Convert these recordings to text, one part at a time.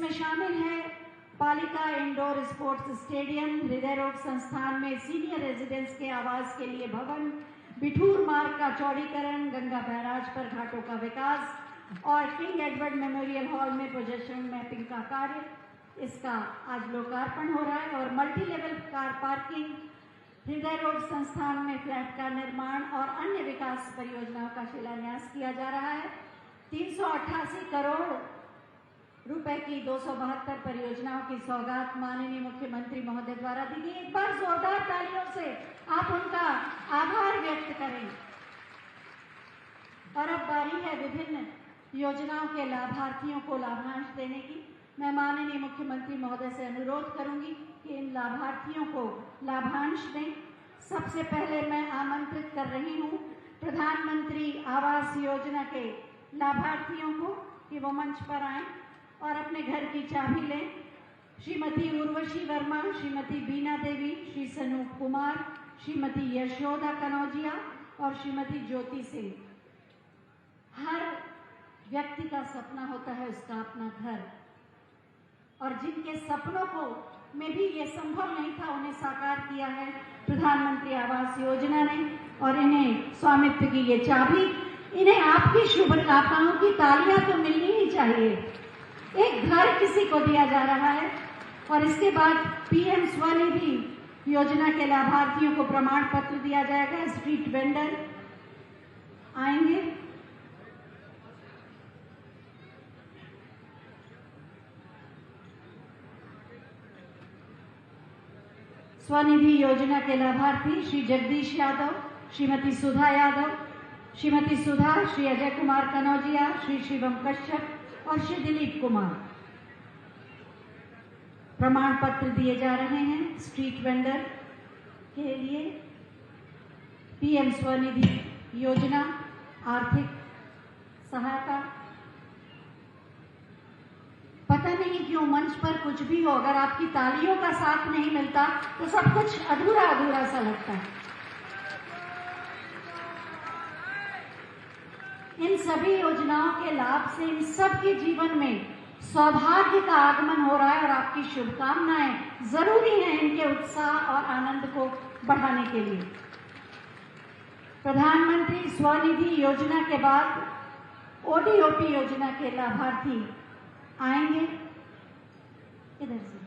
इसमें शामिल है पालिका इंडोर स्पोर्ट्स स्टेडियम, हृदय रोग संस्थान में सीनियर रेजिडेंट्स के आवास के लिए भवन, बिठूर मार्ग का चौड़ीकरण, गंगा बैराज पर घाटों का विकास और किंग एडवर्ड मेमोरियल हॉल में पोजेशन मैपिंग का कार्य, इसका आज लोकार्पण हो रहा है। और मल्टी लेवल कार पार्किंग, हृदय रोग संस्थान में फ्लैट का निर्माण और अन्य विकास परियोजनाओं का शिलान्यास किया जा रहा है। 388 करोड़ रुपए की 272 परियोजनाओं की सौगात माननीय मुख्यमंत्री महोदय द्वारा दी गई। एक बार जोरदार तालियों से आप उनका आभार व्यक्त करें। और अब बारी है विभिन्न योजनाओं के लाभार्थियों को लाभांश देने की। मैं माननीय मुख्यमंत्री महोदय से अनुरोध करूंगी कि इन लाभार्थियों को लाभांश दें। सबसे पहले मैं आमंत्रित कर रही हूं प्रधानमंत्री आवास योजना के लाभार्थियों को कि वो मंच पर आएं और अपने घर की चाबी लें। श्रीमती उर्वशी वर्मा, श्रीमती बीना देवी, श्री सनूप कुमार, श्रीमती यशोदा कनौजिया और श्रीमती ज्योति सिंह। हर व्यक्ति का सपना होता है उसका अपना घर, और जिनके सपनों को में भी ये संभव नहीं था उन्हें साकार किया है प्रधानमंत्री आवास योजना ने, और इन्हें स्वामित्व की ये चाबी, इन्हें आपकी शुभकामनाओं की तालियां तो मिलनी ही चाहिए। एक घर किसी को दिया जा रहा है। और इसके बाद पीएम स्वनिधि योजना के लाभार्थियों को प्रमाण पत्र दिया जाएगा। स्ट्रीट वेंडर आएंगे। स्वनिधि योजना के लाभार्थी श्री जगदीश यादव, श्रीमती सुधा यादव, श्रीमती सुधा, श्री अजय कुमार कनौजिया, श्री शिवम कश्यप और श्री दिलीप कुमार। प्रमाण पत्र दिए जा रहे हैं स्ट्रीट वेंडर के लिए। पीएम स्वनिधि योजना आर्थिक सहायता। पता नहीं क्यों मंच पर कुछ भी हो, अगर आपकी तालियों का साथ नहीं मिलता तो सब कुछ अधूरा अधूरा सा लगता है। इन सभी योजनाओं के लाभ से इन सब के जीवन में सौभाग्य का आगमन हो रहा है और आपकी शुभकामनाएं जरूरी हैं इनके उत्साह और आनंद को बढ़ाने के लिए। प्रधानमंत्री स्वनिधि योजना के बाद ओडीओपी योजना के लाभार्थी आएंगे। इधर से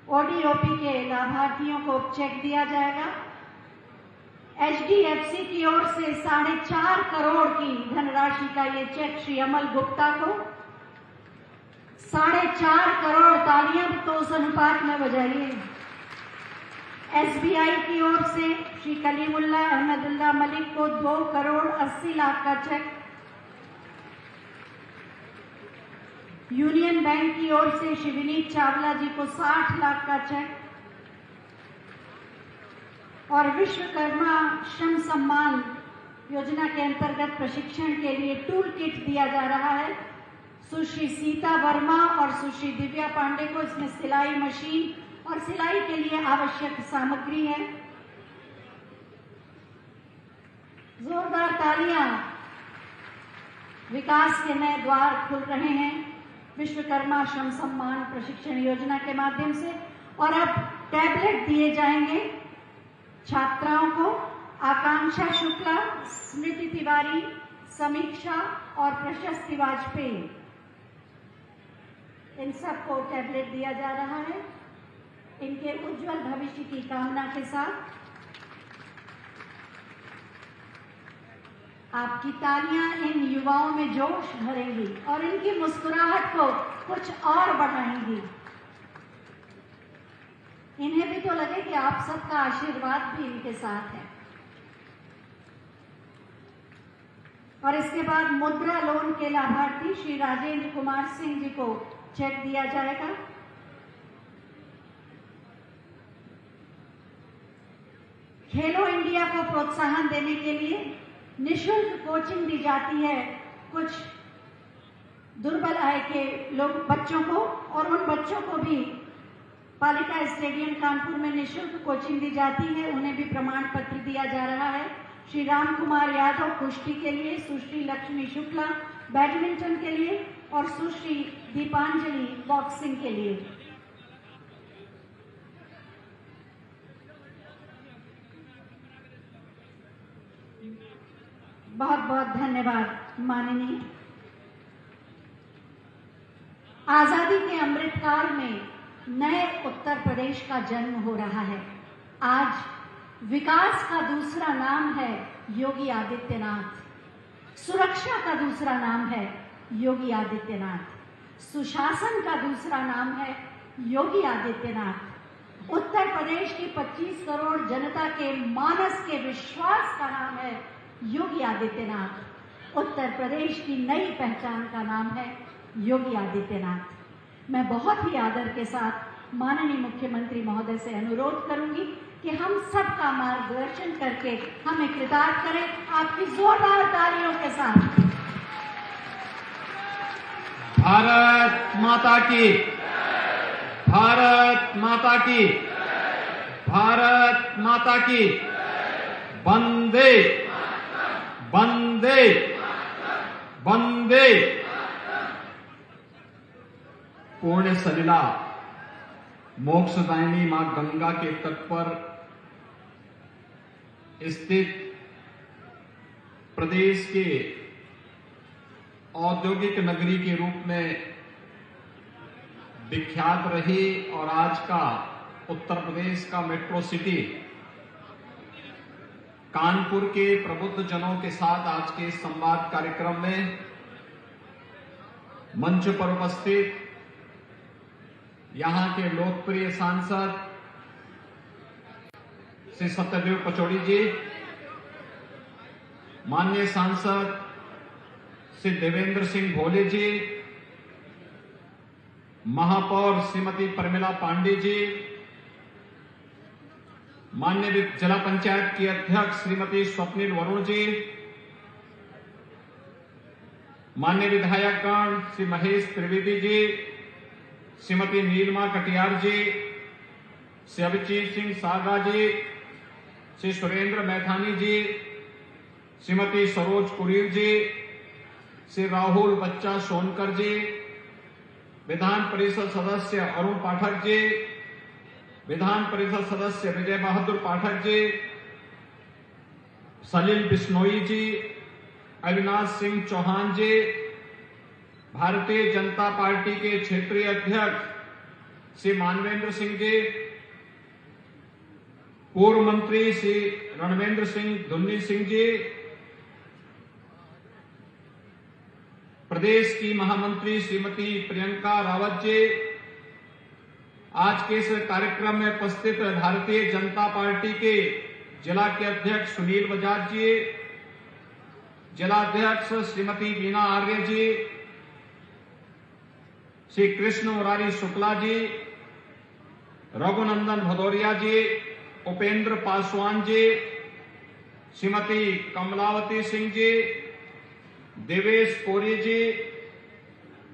ओडीओपी के लाभार्थियों को चेक दिया जाएगा। एचडीएफसी की ओर से 4.5 करोड़ की धनराशि का ये चेक श्री अमल गुप्ता को। 4.5 करोड़, तालियां तो उस अनुपात में बजाइए। एसबीआई की ओर से श्री कलीमुल्ला अहमदुल्ला मलिक को 2 करोड़ 80 लाख का चेक। यूनियन बैंक की ओर से श्री विनीत चावला जी को 60 लाख का चेक। और विश्वकर्मा श्रम सम्मान योजना के अंतर्गत प्रशिक्षण के लिए टूल किट दिया जा रहा है। सुश्री सीता वर्मा और सुश्री दिव्या पांडे को इसमें सिलाई मशीन और सिलाई के लिए आवश्यक सामग्री है। जोरदार तालियां। विकास के नए द्वार खुल रहे हैं विश्वकर्मा श्रम सम्मान प्रशिक्षण योजना के माध्यम से। और अब टैबलेट दिए जाएंगे छात्राओं को। आकांक्षा शुक्ला, स्मृति तिवारी, समीक्षा और प्रशस्ति वाजपेयी, इन सबको टैबलेट दिया जा रहा है इनके उज्जवल भविष्य की कामना के साथ। आपकी तालियां इन युवाओं में जोश भरेंगी और इनकी मुस्कुराहट को कुछ और बढ़ाएंगी। इन्हें भी तो लगे कि आप सबका आशीर्वाद भी इनके साथ है। और इसके बाद मुद्रा लोन के लाभार्थी श्री राजेंद्र कुमार सिंह जी को चेक दिया जाएगा। खेलो इंडिया को प्रोत्साहन देने के लिए निःशुल्क कोचिंग दी जाती है कुछ दुर्बल आय के लोग बच्चों को, और उन बच्चों को भी पालिका स्टेडियम कानपुर में निःशुल्क कोचिंग दी जाती है, उन्हें भी प्रमाण पत्र दिया जा रहा है। श्री राम कुमार यादव कुश्ती के लिए, सुश्री लक्ष्मी शुक्ला बैडमिंटन के लिए और सुश्री दीपांजलि बॉक्सिंग के लिए। बहुत बहुत धन्यवाद माननीय। आजादी के अमृत काल में नए उत्तर प्रदेश का जन्म हो रहा है। आज विकास का दूसरा नाम है योगी आदित्यनाथ, सुरक्षा का दूसरा नाम है योगी आदित्यनाथ, सुशासन का दूसरा नाम है योगी आदित्यनाथ, उत्तर प्रदेश की 25 करोड़ जनता के मानस के विश्वास का नाम है योगी आदित्यनाथ, उत्तर प्रदेश की नई पहचान का नाम है योगी आदित्यनाथ। मैं बहुत ही आदर के साथ माननीय मुख्यमंत्री महोदय से अनुरोध करूंगी कि हम सबका मार्गदर्शन करके हमें कृतार्थ करें, आपकी जोरदार तालियों के साथ। भारत माता की, भारत माता की, भारत माता की, वंदे वंदे वंदे। पुण्य सलिला मोक्षदायिनी मां गंगा के तट पर स्थित प्रदेश के औद्योगिक नगरी के रूप में विख्यात रही और आज का उत्तर प्रदेश का मेट्रो सिटी कानपुर के प्रबुद्ध जनों के साथ आज के संवाद कार्यक्रम में मंच पर उपस्थित यहां के लोकप्रिय सांसद श्री सत्यदेव पचौड़ी जी, माननीय सांसद श्री देवेंद्र सिंह भोले जी, महापौर श्रीमती प्रमिला पांडे जी, माननीय जिला पंचायत की अध्यक्ष श्रीमती स्वप्निल वरुण जी, माननीय विधायकगण श्री महेश त्रिवेदी जी, श्रीमती नीलमा कटियार जी, श्री अभिजीत सिंह सागा जी, श्री सुरेंद्र मैथानी जी, श्रीमती सरोज कुरीर जी, श्री राहुल बच्चा सोनकर जी, विधान परिषद सदस्य अरुण पाठक जी, विधान परिषद सदस्य विजय बहादुर पाठक जी, सलील बिश्नोई जी, अविनाश सिंह चौहान जी, भारतीय जनता पार्टी के क्षेत्रीय अध्यक्ष श्री मानवेंद्र सिंह जी, पूर्व मंत्री श्री रणवेंद्र सिंह धुन्नी सिंह जी, प्रदेश की महामंत्री श्रीमती प्रियंका रावत जी, आज के इस कार्यक्रम में उपस्थित भारतीय जनता पार्टी के जिला के अध्यक्ष सुनील बजाज जी, जिलाध्यक्ष श्रीमती वीना आर्य जी, श्री कृष्ण मुरारी शुक्ला जी, रघुनंदन भदौरिया जी, उपेंद्र पासवान जी, श्रीमती कमलावती सिंह जी, देवेश कोरी जी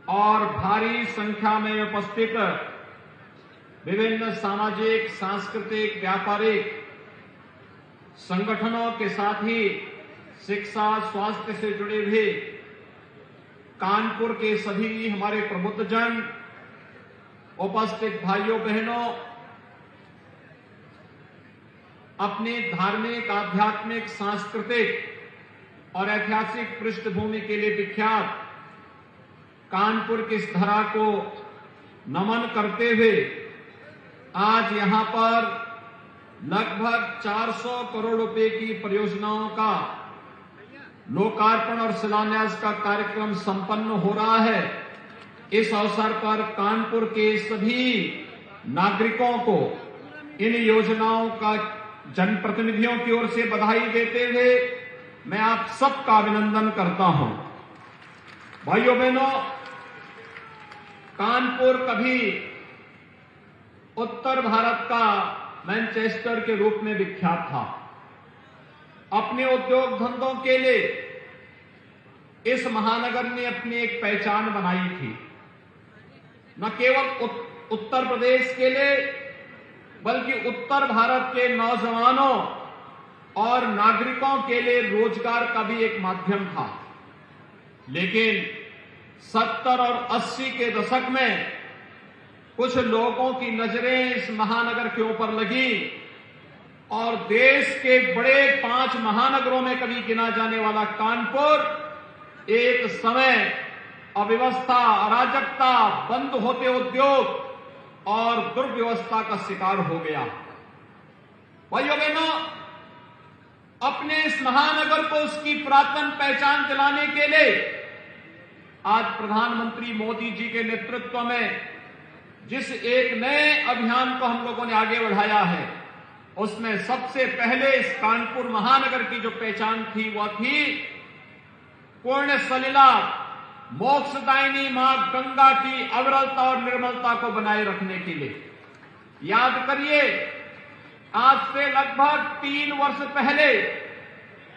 और भारी संख्या में उपस्थित विभिन्न सामाजिक, सांस्कृतिक, व्यापारिक संगठनों के साथ ही शिक्षा, स्वास्थ्य से जुड़े हुए कानपुर के सभी हमारे प्रबुद्ध जन, उपस्थित भाइयों बहनों, अपने धार्मिक, आध्यात्मिक, सांस्कृतिक और ऐतिहासिक पृष्ठभूमि के लिए विख्यात कानपुर की इस धरा को नमन करते हुए आज यहां पर लगभग 400 करोड़ रुपए की परियोजनाओं का लोकार्पण और शिलान्यास का कार्यक्रम संपन्न हो रहा है। इस अवसर पर कानपुर के सभी नागरिकों को इन योजनाओं का जनप्रतिनिधियों की ओर से बधाई देते हुए मैं आप सबका अभिनंदन करता हूं। भाइयों बहनों, कानपुर कभी उत्तर भारत का मैनचेस्टर के रूप में विख्यात था। अपने उद्योग धंधों के लिए इस महानगर ने अपनी एक पहचान बनाई थी। न केवल उत्तर प्रदेश के लिए बल्कि उत्तर भारत के नौजवानों और नागरिकों के लिए रोजगार का भी एक माध्यम था। लेकिन 70 और 80 के दशक में कुछ लोगों की नजरें इस महानगर के ऊपर लगी और देश के बड़े 5 महानगरों में कभी गिना जाने वाला कानपुर एक समय अव्यवस्था, अराजकता, बंद होते उद्योग और दुर्व्यवस्था का शिकार हो गया। भाइयों बहनों, अपने इस महानगर को उसकी पुरातन पहचान दिलाने के लिए आज प्रधानमंत्री मोदी जी के नेतृत्व में जिस एक नए अभियान को हम लोगों ने आगे बढ़ाया है, उसमें सबसे पहले इस कानपुर महानगर की जो पहचान थी वह थी पुण्य सलिला मोक्षदायिनी मां गंगा की अविरलता और निर्मलता को बनाए रखने के लिए। याद करिए, आज से लगभग 3 वर्ष पहले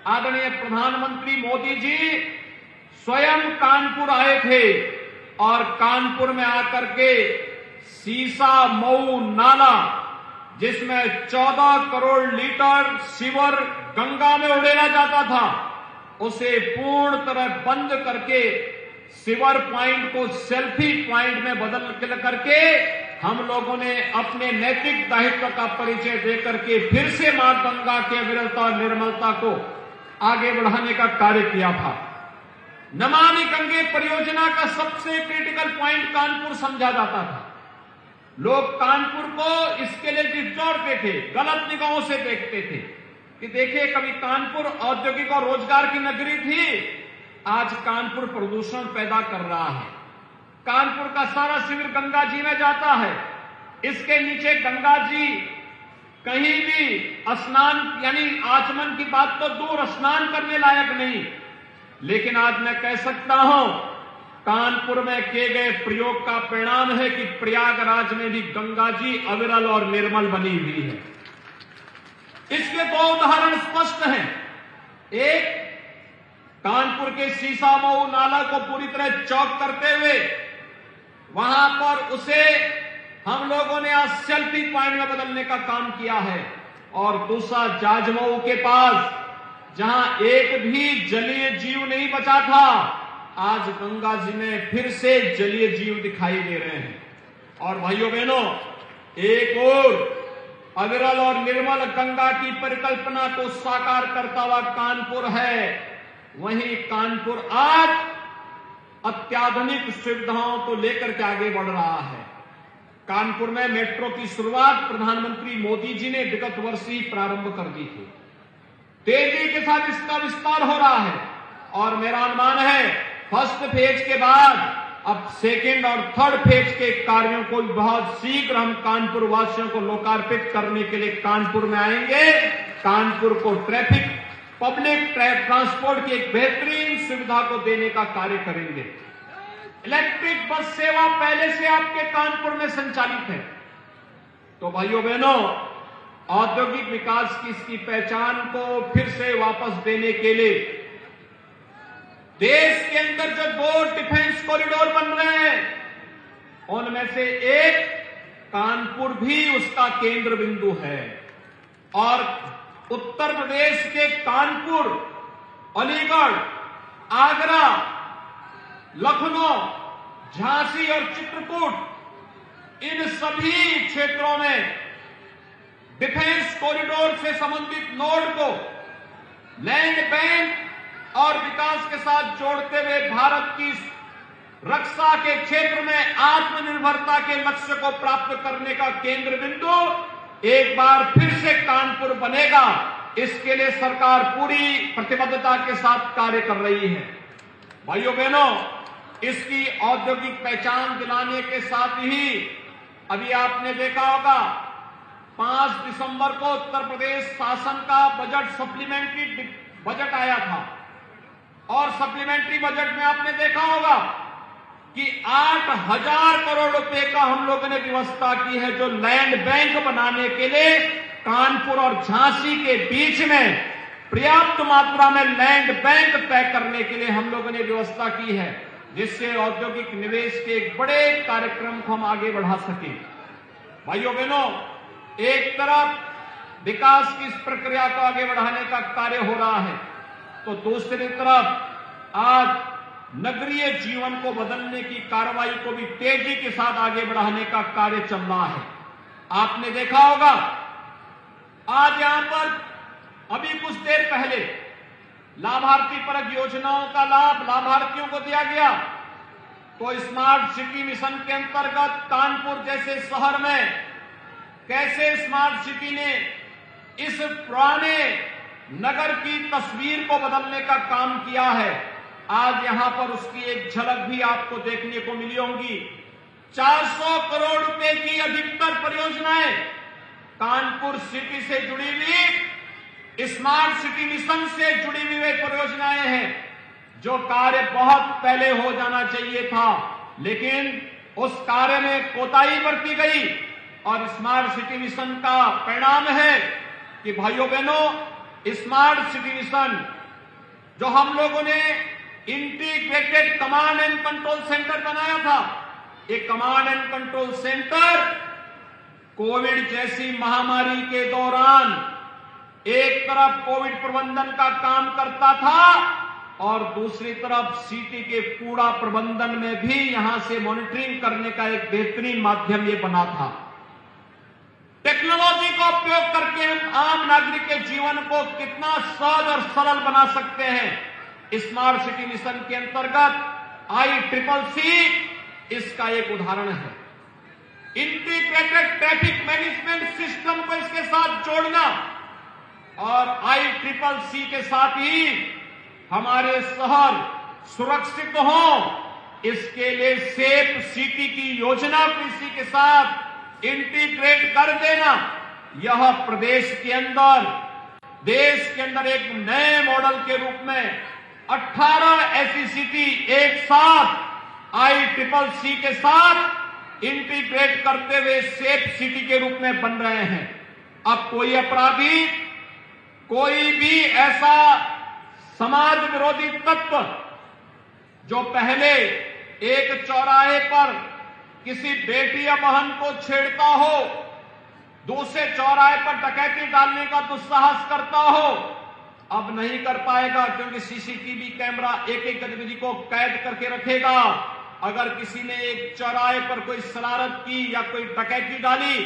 आदरणीय प्रधानमंत्री मोदी जी स्वयं कानपुर आए थे और कानपुर में आकर के सीसा मऊ नाला, जिसमें 14 करोड़ लीटर सीवर गंगा में उड़ेला जाता था, उसे पूर्ण तरह बंद करके सीवर पॉइंट को सेल्फी पॉइंट में बदल करके हम लोगों ने अपने नैतिक दायित्व का परिचय देकर के फिर से मां गंगा की अविरलता और निर्मलता को आगे बढ़ाने का कार्य किया था। नमामि गंगे परियोजना का सबसे क्रिटिकल पॉइंट कानपुर समझा जाता था। लोग कानपुर को इसके लिए झिझोड़ते थे, गलत निगाहों से देखते थे कि देखिए, कभी कानपुर औद्योगिक और रोजगार की नगरी थी, आज कानपुर प्रदूषण पैदा कर रहा है। कानपुर का सारा शिविर गंगा जी में जाता है, इसके नीचे गंगा जी कहीं भी स्नान यानी आचमन की बात तो दूर, स्नान करने लायक नहीं। लेकिन आज मैं कह सकता हूं, कानपुर में किए गए प्रयोग का परिणाम है कि प्रयागराज में भी गंगा जी अविरल और निर्मल बनी हुई है। इसके 2 उदाहरण स्पष्ट हैं। एक, कानपुर के सीसा मऊ नाला को पूरी तरह चौक करते हुए वहां पर उसे हम लोगों ने आज सेल्फी पॉइंट में बदलने का काम किया है। और दूसरा, जाजमऊ के पास जहां एक भी जलीय जीव नहीं बचा था, आज गंगा जी में फिर से जलीय जीव दिखाई दे रहे हैं। और भाइयों बहनों, एक और अविरल और निर्मल गंगा की परिकल्पना को साकार करता हुआ कानपुर है, वहीं कानपुर आज अत्याधुनिक सुविधाओं को लेकर के आगे बढ़ रहा है। कानपुर में मेट्रो की शुरुआत प्रधानमंत्री मोदी जी ने विगत वर्ष ही प्रारंभ कर दी थी। तेजी के साथ इसका विस्तार हो रहा है और मेरा अनुमान है फर्स्ट फेज के बाद अब सेकेंड और थर्ड फेज के कार्यों को बहुत शीघ्र हम कानपुर वासियों को लोकार्पित करने के लिए कानपुर में आएंगे। कानपुर को पब्लिक ट्रांसपोर्ट की एक बेहतरीन सुविधा को देने का कार्य करेंगे। इलेक्ट्रिक बस सेवा पहले से आपके कानपुर में संचालित है। तो भाइयों बहनों, औद्योगिक विकास की इसकी पहचान को फिर से वापस देने के लिए देश के अंदर जो 2 डिफेंस कॉरिडोर बन रहे हैं, उनमें से एक कानपुर भी उसका केंद्र बिंदु है। और उत्तर प्रदेश के कानपुर, अलीगढ़, आगरा, लखनऊ, झांसी और चित्रकूट, इन सभी क्षेत्रों में डिफेंस कॉरिडोर से संबंधित नोड को लैंड बैंक और विकास के साथ जोड़ते हुए भारत की रक्षा के क्षेत्र में आत्मनिर्भरता के लक्ष्य को प्राप्त करने का केंद्र बिंदु एक बार फिर से कानपुर बनेगा। इसके लिए सरकार पूरी प्रतिबद्धता के साथ कार्य कर रही है। भाइयों बहनों, इसकी औद्योगिक पहचान दिलाने के साथ ही अभी आपने देखा होगा 5 दिसंबर को उत्तर प्रदेश शासन का बजट सप्लीमेंट्री बजट आया था और सप्लीमेंट्री बजट में आपने देखा होगा कि 8,000 करोड़ रुपए का हम लोगों ने व्यवस्था की है, जो लैंड बैंक बनाने के लिए कानपुर और झांसी के बीच में पर्याप्त मात्रा में लैंड बैंक तय करने के लिए हम लोगों ने व्यवस्था की है। जिससे औद्योगिक निवेश के एक बड़े कार्यक्रम को हम आगे बढ़ा सकें। भाइयों बहनों, एक तरफ विकास की इस प्रक्रिया को आगे बढ़ाने का कार्य हो रहा है, तो दूसरी तरफ आज नगरीय जीवन को बदलने की कार्रवाई को भी तेजी के साथ आगे बढ़ाने का कार्य चल रहा है। आपने देखा होगा, आज यहां पर अभी कुछ देर पहले लाभार्थी परक योजनाओं का लाभ लाभार्थियों को दिया गया। तो स्मार्ट सिटी मिशन के अंतर्गत कानपुर जैसे शहर में कैसे स्मार्ट सिटी ने इस पुराने नगर की तस्वीर को बदलने का काम किया है, आज यहां पर उसकी एक झलक भी आपको देखने को मिली होंगी। 400 करोड़ रुपए की अधिकतर परियोजनाएं कानपुर सिटी से जुड़ी हुई स्मार्ट सिटी मिशन से जुड़ी हुई वे परियोजनाएं हैं, जो कार्य बहुत पहले हो जाना चाहिए था, लेकिन उस कार्य में कोताही बरती गई। और स्मार्ट सिटी मिशन का परिणाम है कि भाइयों बहनों, स्मार्ट सिटी मिशन जो हम लोगों ने integrated command and control centre बनाया था, ये command and control centre Covid जैसी महामारी के दौरान एक तरफ कोविड प्रबंधन का काम करता था और दूसरी तरफ सिटी के कूड़ा प्रबंधन में भी यहां से मॉनिटरिंग करने का एक बेहतरीन माध्यम ये बना था। टेक्नोलॉजी का उपयोग करके हम आम नागरिक के जीवन को कितना सहज और सरल बना सकते हैं। स्मार्ट सिटी मिशन के अंतर्गत ICCC इसका एक उदाहरण है। इंटीग्रेटेड ट्रैफिक मैनेजमेंट सिस्टम को इसके साथ जोड़ना और ICCC के साथ ही हमारे शहर सुरक्षित हो, इसके लिए सेफ सिटी की योजना को इसी के साथ इंटीग्रेट कर देना, यह प्रदेश के अंदर, देश के अंदर एक नए मॉडल के रूप में 18 ऐसी सिटी एक साथ ICCC के साथ इंटीग्रेट करते हुए सेफ सिटी के रूप में बन रहे हैं। अब कोई अपराधी, कोई भी ऐसा समाज विरोधी तत्व जो पहले एक चौराहे पर किसी बेटी या बहन को छेड़ता हो, दूसरे चौराहे पर डकैती डालने का दुस्साहस करता हो, अब नहीं कर पाएगा, क्योंकि CCTV कैमरा एक एक गतिविधि को कैद करके रखेगा। अगर किसी ने एक चौराहे पर कोई शरारत की या कोई डकैती डाली,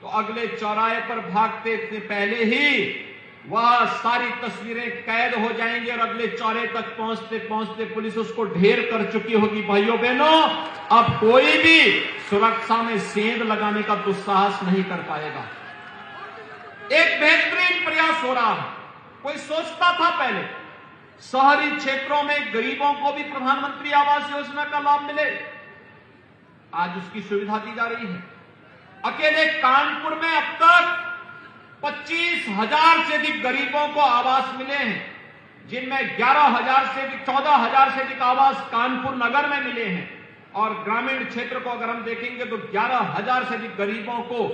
तो अगले चौराहे पर भागते से पहले ही वह सारी तस्वीरें कैद हो जाएंगी और अगले चौराहे तक पहुंचते पहुंचते पुलिस उसको ढेर कर चुकी होगी। भाइयों बहनों, अब कोई भी सुरक्षा में सेंध लगाने का दुस्साहस नहीं कर पाएगा। एक बेहतरीन प्रयास हो रहा है। कोई सोचता था पहले शहरी क्षेत्रों में गरीबों को भी प्रधानमंत्री आवास योजना का लाभ मिले, आज उसकी सुविधा दी जा रही है। अकेले कानपुर में अब तक 25,000 से अधिक गरीबों को आवास मिले हैं, जिनमें 11,000 से अधिक 14,000 से अधिक आवास कानपुर नगर में मिले हैं। और ग्रामीण क्षेत्र को अगर हम देखेंगे तो 11,000 से अधिक गरीबों को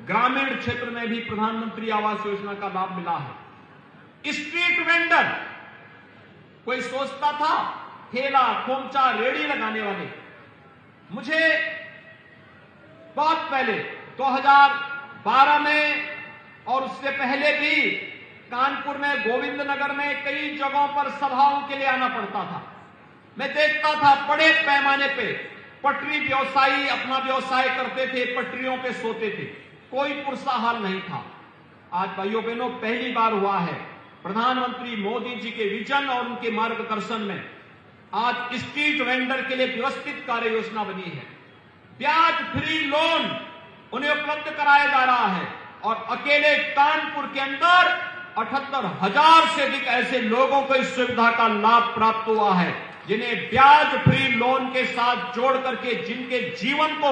ग्रामीण क्षेत्र में भी प्रधानमंत्री आवास योजना का लाभ मिला है। स्ट्रीट वेंडर, कोई सोचता था ठेला खोमचा रेड़ी लगाने वाले, मुझे बहुत पहले 2012 में और उससे पहले भी कानपुर में गोविंद नगर में कई जगहों पर सभाओं के लिए आना पड़ता था। मैं देखता था बड़े पैमाने पे पटरी व्यवसायी अपना व्यवसाय करते थे, पटरियों पे सोते थे, कोई पुरसा हाल नहीं था। आज भाइयों बहनों, पहली बार हुआ है प्रधानमंत्री मोदी जी के विजन और उनके मार्गदर्शन में आज स्ट्रीट वेंडर के लिए व्यवस्थित कार्य योजना बनी है। ब्याज फ्री लोन उन्हें उपलब्ध कराया जा रहा है और अकेले कानपुर के अंदर 78,000 से अधिक ऐसे लोगों को इस सुविधा का लाभ प्राप्त हुआ है, जिन्हें ब्याज फ्री लोन के साथ जोड़ करके जिनके जीवन को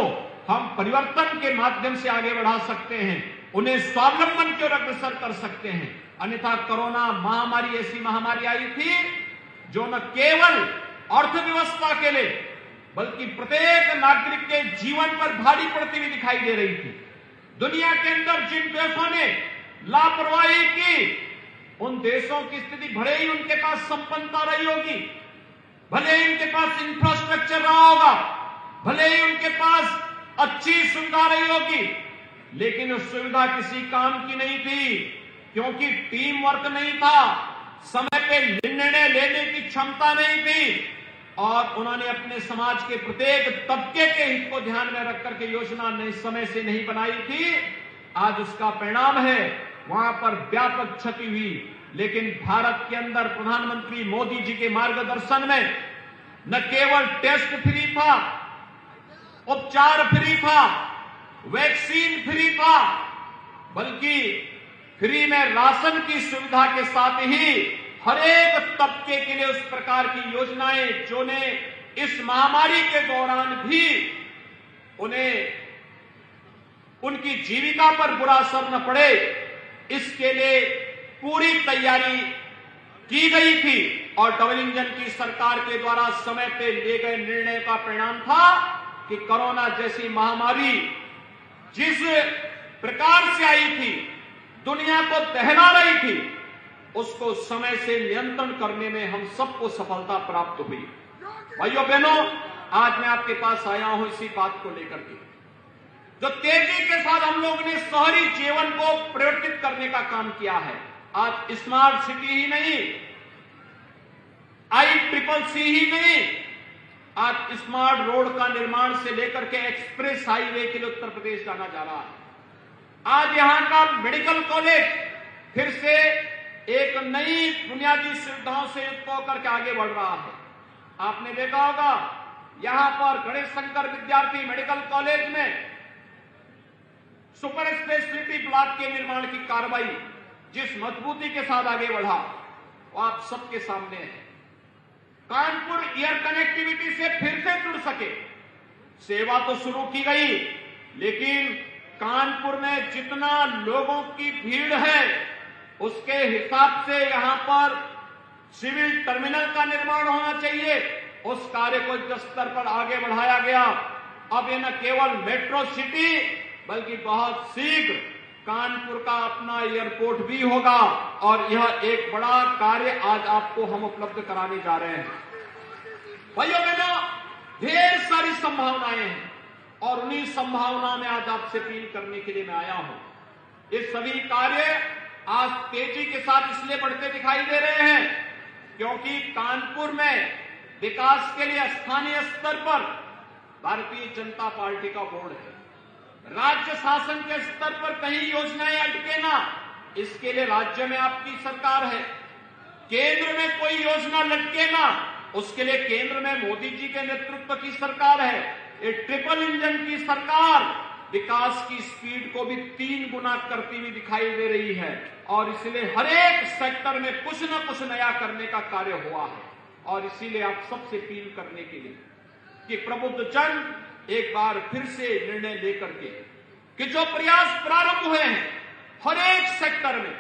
हम परिवर्तन के माध्यम से आगे बढ़ा सकते हैं, उन्हें स्वावलंबन की ओर अग्रसर कर सकते हैं। अन्यथा कोरोना महामारी ऐसी महामारी आई थी जो न केवल अर्थव्यवस्था के लिए बल्कि प्रत्येक नागरिक के जीवन पर भारी पड़ती हुई दिखाई दे रही थी। दुनिया के अंदर जिन देशों ने लापरवाही की, उन देशों की स्थिति भले ही उनके पास संपन्नता रही होगी, भले ही उनके पास इंफ्रास्ट्रक्चर रहा होगा, भले ही उनके पास अच्छी सुविधा रही होगी, लेकिन उस सुविधा किसी काम की नहीं थी, क्योंकि टीम वर्क नहीं था, समय पे निर्णय लेने की क्षमता नहीं थी, और उन्होंने अपने समाज के प्रत्येक तबके के हित को ध्यान में रख करके योजना नए समय से नहीं बनाई थी। आज उसका परिणाम है, वहां पर व्यापक क्षति हुई। लेकिन भारत के अंदर प्रधानमंत्री मोदी जी के मार्गदर्शन में न केवल टेस्ट फ्री था, उपचार फ्री था, वैक्सीन फ्री था, बल्कि फ्री में राशन की सुविधा के साथ ही हर एक तबके के लिए उस प्रकार की योजनाएं जो ने इस महामारी के दौरान भी उन्हें उनकी जीविका पर बुरा असर न पड़े, इसके लिए पूरी तैयारी की गई थी। और डबल इंजन की सरकार के द्वारा समय पे लिए गए निर्णय का परिणाम था कि कोरोना जैसी महामारी जिस प्रकार से आई थी, दुनिया को दहला रही थी, उसको समय से नियंत्रण करने में हम सबको सफलता प्राप्त हुई। भाइयों बहनों, आज मैं आपके पास आया हूं इसी बात को लेकर के, जो तेजी के साथ हम लोगों ने शहरी जीवन को परिवर्तित करने का काम किया है। आज स्मार्ट सिटी ही नहीं, ICCC ही नहीं, आज स्मार्ट रोड का निर्माण से लेकर के एक्सप्रेस हाईवे के लिए उत्तर प्रदेश जाना जा रहा है। आज यहां का मेडिकल कॉलेज फिर से एक नई बुनियादी सुविधाओं से युक्त होकर के आगे बढ़ रहा है। आपने देखा होगा, यहां पर गणेश शंकर विद्यार्थी मेडिकल कॉलेज में सुपर स्पेशलिटी ब्लॉक के निर्माण की कार्रवाई जिस मजबूती के साथ आगे बढ़ा, वो आप सबके सामने है। कानपुर एयर कनेक्टिविटी से फिर से जुड़ सके, सेवा तो शुरू की गई, लेकिन कानपुर में जितना लोगों की भीड़ है उसके हिसाब से यहां पर सिविल टर्मिनल का निर्माण होना चाहिए। उस कार्य को युद्ध स्तर पर आगे बढ़ाया गया। अब ये न केवल मेट्रो सिटी बल्कि बहुत शीघ्र कानपुर का अपना एयरपोर्ट भी होगा, और यह एक बड़ा कार्य आज आपको हम उपलब्ध कराने जा रहे हैं। भाइयों बहनों, ढेर सारी संभावनाएं हैं, और उन्हीं संभावनाओं में आज आपसे अपील करने के लिए मैं आया हूं। ये सभी कार्य आज तेजी के साथ इसलिए बढ़ते दिखाई दे रहे हैं क्योंकि कानपुर में विकास के लिए स्थानीय स्तर पर भारतीय जनता पार्टी का बोर्ड है। राज्य शासन के स्तर पर कहीं योजनाएं अटके ना, इसके लिए राज्य में आपकी सरकार है। केंद्र में कोई योजना लटके ना, उसके लिए केंद्र में मोदी जी के नेतृत्व की सरकार है। ये ट्रिपल इंजन की सरकार विकास की स्पीड को भी 3 गुना करती हुई दिखाई दे रही है, और इसलिए हर एक सेक्टर में कुछ न कुछ नया करने का कार्य हुआ है। और इसीलिए आप सबसे अपील करने के लिए कि प्रबुद्ध जन एक बार फिर से निर्णय लेकर के कि जो प्रयास प्रारंभ हुए हैं हर एक सेक्टर में,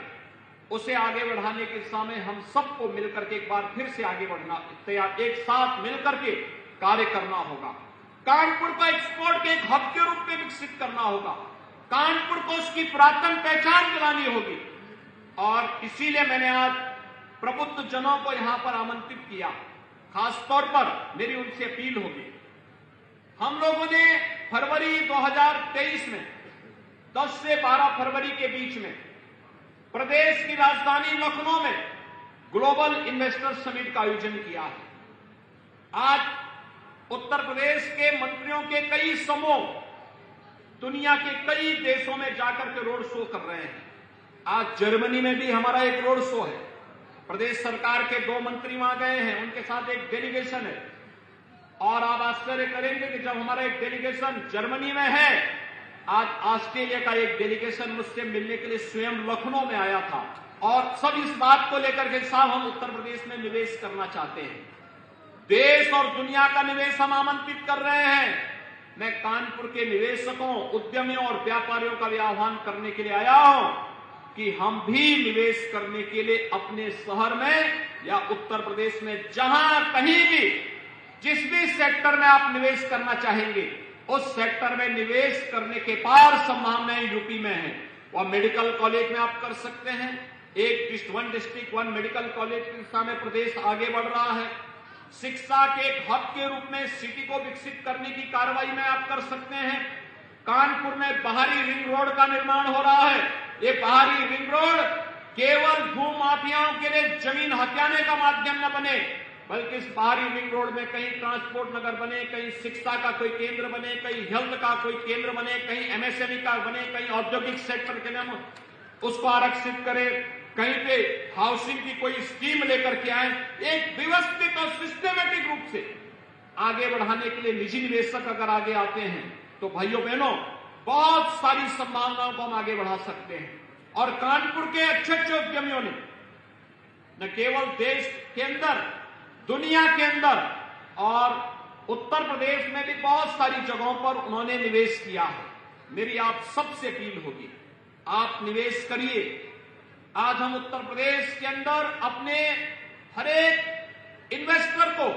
उसे आगे बढ़ाने के समय हम सबको मिलकर के एक बार फिर से आगे बढ़ना तैयार, एक साथ मिलकर के कार्य करना होगा। कानपुर को एक्सपोर्ट के एक हब के रूप में विकसित करना होगा। कानपुर को उसकी पुरातन पहचान दिलानी होगी, और इसीलिए मैंने आज प्रबुद्ध जनों को यहां पर आमंत्रित किया। खासतौर पर मेरी उनसे अपील होगी, हम लोगों ने फरवरी 2023 में 10 से 12 फरवरी के बीच में प्रदेश की राजधानी लखनऊ में ग्लोबल इन्वेस्टर समिट का आयोजन किया है। आज उत्तर प्रदेश के मंत्रियों के कई समूह दुनिया के कई देशों में जाकर के रोड शो कर रहे हैं। आज जर्मनी में भी हमारा एक रोड शो है। प्रदेश सरकार के 2 मंत्री वहां गए हैं, उनके साथ एक डेलीगेशन है। और आप आश्चर्य करेंगे कि जब हमारा एक डेलीगेशन जर्मनी में है, आज ऑस्ट्रेलिया का एक डेलीगेशन मुझसे मिलने के लिए स्वयं लखनऊ में आया था, और सब इस बात को लेकर के साहब हम उत्तर प्रदेश में निवेश करना चाहते हैं। देश और दुनिया का निवेश हम आमंत्रित कर रहे हैं। मैं कानपुर के निवेशकों, उद्यमियों और व्यापारियों का भी आह्वान करने के लिए आया हूं कि हम भी निवेश करने के लिए अपने शहर में या उत्तर प्रदेश में जहां कहीं भी जिस भी सेक्टर में आप निवेश करना चाहेंगे, उस सेक्टर में निवेश करने के पार संभावनाएं यूपी में है। वह मेडिकल कॉलेज में आप कर सकते हैं। 1 डिस्ट्रिक्ट 1 मेडिकल कॉलेज की दिशा में प्रदेश आगे बढ़ रहा है। शिक्षा के एक हब के रूप में सिटी को विकसित करने की कार्रवाई में आप कर सकते हैं। कानपुर में बाहरी रिंग रोड का निर्माण हो रहा है। ये बाहरी रिंग रोड केवल भू माफियाओं के लिए जमीन हथियाने का माध्यम न बने, बल्कि इस बाहरी रिंग रोड में कहीं ट्रांसपोर्ट नगर बने, कहीं शिक्षा का कोई केंद्र बने, कहीं हेल्थ का कोई केंद्र बने, कहीं एमएसएमई का बने, कहीं औद्योगिक सेक्टर के लिए हम उसको आरक्षित करें, कहीं पे हाउसिंग की कोई स्कीम लेकर के आए। एक व्यवस्थित और सिस्टमेटिक रूप से आगे बढ़ाने के लिए निजी निवेशक अगर आगे आते हैं तो भाइयों बहनों बहुत सारी संभावनाओं को हम आगे बढ़ा सकते हैं। और कानपुर के अच्छे अच्छे उद्यमियों ने न केवल देश के अंदर, दुनिया के अंदर और उत्तर प्रदेश में भी बहुत सारी जगहों पर उन्होंने निवेश किया है। मेरी आप सबसे अपील होगी, आप निवेश करिए। आज हम उत्तर प्रदेश के अंदर अपने हर एक इन्वेस्टर को,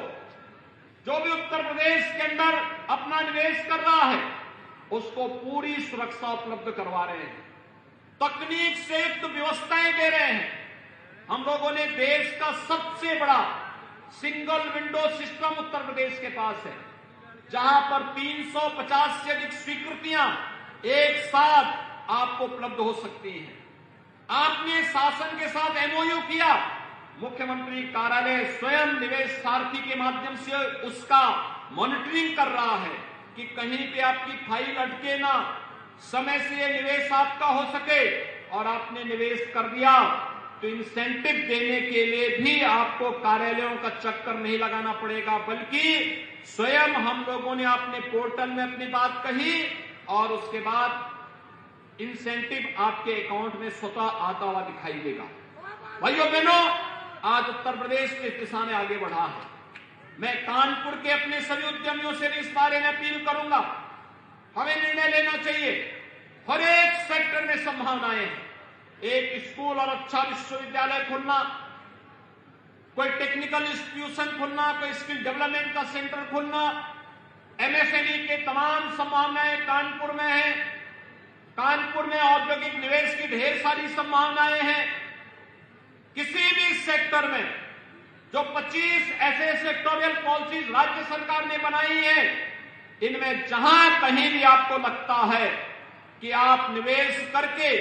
जो भी उत्तर प्रदेश के अंदर अपना निवेश कर रहा है, उसको पूरी सुरक्षा उपलब्ध करवा रहे हैं, तकनीक से युक्त व्यवस्थाएं दे रहे हैं। हम लोगों ने देश का सबसे बड़ा single window system Uttar Pradesh के पास है, जहां पर 350 से अधिक स्वीकृतियां एक साथ आपको उपलब्ध हो सकती हैं। आपने शासन के साथ एमओयू किया, मुख्यमंत्री कार्यालय स्वयं निवेश सारथी के माध्यम से उसका मॉनिटरिंग कर रहा है कि कहीं पे आपकी फाइल अटके ना, समय से ये निवेश आपका हो सके। और आपने निवेश कर दिया तो इंसेंटिव देने के लिए भी आपको कार्यालयों का चक्कर नहीं लगाना पड़ेगा, बल्कि स्वयं हम लोगों ने अपने पोर्टल में अपनी बात कही और उसके बाद इंसेंटिव आपके अकाउंट में स्वतः आता हुआ दिखाई देगा। भाइयों बहनों, आज उत्तर प्रदेश इस दिशा में आगे बढ़ा है। मैं कानपुर के अपने सभी उद्यमियों से भी इस बारे में अपील करूंगा, हमें निर्णय लेना चाहिए। हर एक सेक्टर में संभावनाएं हैं। एक स्कूल और अच्छा विश्वविद्यालय खुलना, कोई टेक्निकल इंस्टीट्यूशन खुलना, कोई स्किल डेवलपमेंट का सेंटर खुलना, एमएसएमई के तमाम संभावनाएं कानपुर में हैं। कानपुर में औद्योगिक निवेश की ढेर सारी संभावनाएं हैं। किसी भी सेक्टर में जो 25 ऐसे सेक्टोरियल पॉलिसीज राज्य सरकार ने बनाई है, इनमें जहां कहीं भी आपको लगता है कि आप निवेश करके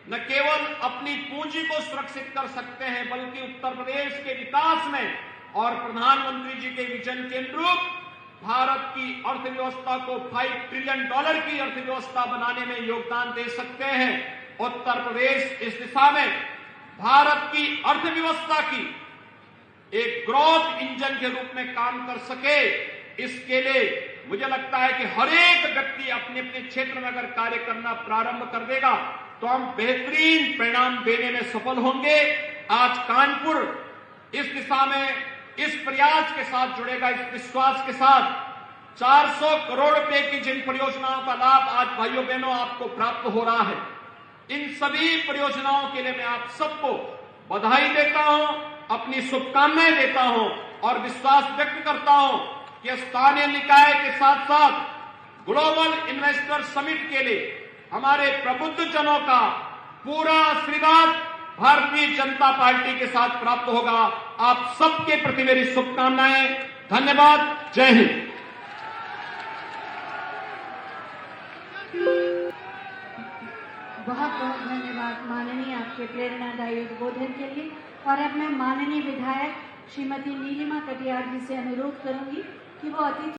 न केवल अपनी पूंजी को सुरक्षित कर सकते हैं, बल्कि उत्तर प्रदेश के विकास में और प्रधानमंत्री जी के विजन के अनुरूप भारत की अर्थव्यवस्था को $5 ट्रिलियन की अर्थव्यवस्था बनाने में योगदान दे सकते हैं। उत्तर प्रदेश इस दिशा में भारत की अर्थव्यवस्था की एक ग्रोथ इंजन के रूप में काम कर सके, इसके लिए मुझे लगता है कि हर एक व्यक्ति अपने अपने क्षेत्र में अगर कार्य करना प्रारंभ कर देगा तो हम बेहतरीन परिणाम देने में सफल होंगे। आज कानपुर इस दिशा में इस प्रयास के साथ जुड़ेगा, इस विश्वास के साथ 400 करोड़ रुपए की जिन परियोजनाओं का लाभ आज भाइयों बहनों आपको प्राप्त हो रहा है, इन सभी परियोजनाओं के लिए मैं आप सबको बधाई देता हूं, अपनी शुभकामनाएं देता हूं और विश्वास व्यक्त करता हूं कि स्थानीय निकाय के साथ साथ ग्लोबल इन्वेस्टर समिट के लिए हमारे प्रबुद्ध जनों का पूरा आशीर्वाद भारतीय जनता पार्टी के साथ प्राप्त होगा। आप सबके प्रति मेरी शुभकामनाएं। धन्यवाद। जय हिंद। बहुत बहुत धन्यवाद माननीय आपके प्रेरणादायी उद्बोधन के लिए। और अब मैं माननीय विधायक श्रीमती नीलिमा कटियार जी से अनुरोध करूंगी कि वो अतिथि